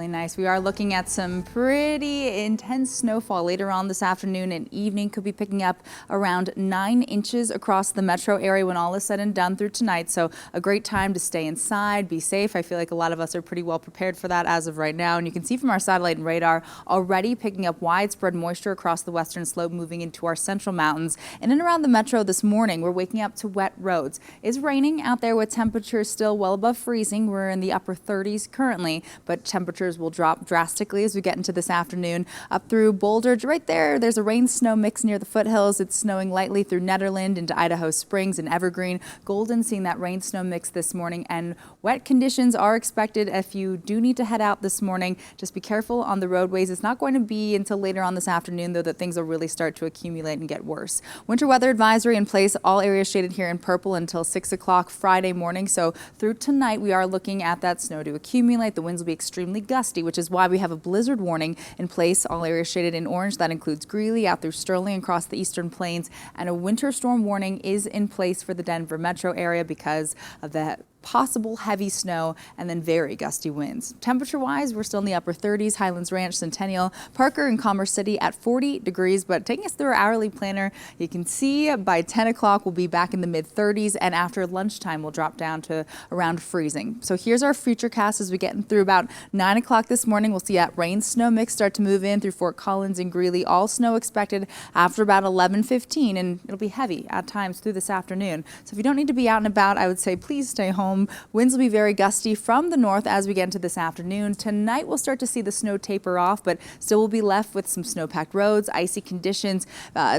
Really nice. We are looking at some pretty intense snowfall later on this afternoon and evening. Could be picking up around 9 inches across the metro area when all is said and done through tonight. So a great time to stay inside, be safe. I feel like a lot of us are pretty well prepared for that as of right now. And you can see from our satellite and radar already picking up widespread moisture across the western slope moving into our central mountains. And in and around the metro this morning, we're waking up to wet roads. It's raining out there with temperatures still well above freezing. We're in the upper 30s currently, but temperatures will drop drastically as we get into this afternoon up through Boulder. Right there's a rain-snow mix near the foothills. It's snowing lightly through Nederland into Idaho Springs and Evergreen. Golden seeing that rain-snow mix this morning, and wet conditions are expected if you do need to head out this morning. Just be careful on the roadways. It's not going to be until later on this afternoon, though, that things will really start to accumulate and get worse. Winter weather advisory in place. All areas shaded here in purple until 6 o'clock Friday morning. So through tonight, we are looking at that snow to accumulate. The winds will be extremely gusty, which is why we have a blizzard warning in place. All areas shaded in orange. That includes Greeley out through Sterling across the eastern plains, and a winter storm warning is in place for the Denver metro area because of the possible heavy snow and then very gusty winds. Temperature-wise, we're still in the upper 30s. Highlands Ranch, Centennial, Parker, and Commerce City at 40 degrees. But taking us through our hourly planner, you can see by 10 o'clock we'll be back in the mid-30s, and after lunchtime we'll drop down to around freezing. So here's our futurecast as we get through about 9 o'clock this morning. We'll see that rain-snow mix start to move in through Fort Collins and Greeley. All snow expected after about 11:15, and it'll be heavy at times through this afternoon. So if you don't need to be out and about, I would say please stay home. Winds will be very gusty from the north as we get into this afternoon. Tonight we'll start to see the snow taper off, but still we'll be left with some snow-packed roads, icy conditions.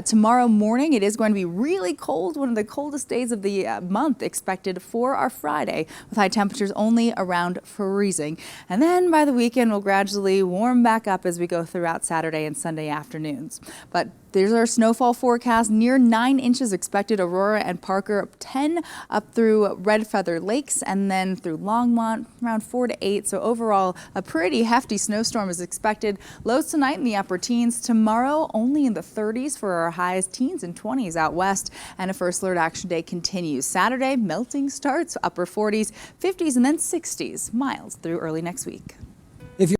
Tomorrow morning it is going to be really cold, one of the coldest days of the month expected for our Friday, with high temperatures only around freezing. And then by the weekend we'll gradually warm back up as we go throughout Saturday and Sunday afternoons. But there's our snowfall forecast. Near 9 inches expected. Aurora and Parker 10 up through Red Feather Lakes, and then through Longmont around 4 to 8. So overall, a pretty hefty snowstorm is expected. Lows tonight in the upper teens. Tomorrow only in the 30s for our highs, teens and 20s out west. And a first alert action day continues. Saturday, melting starts, upper 40s, 50s, and then 60s. Mild through early next week.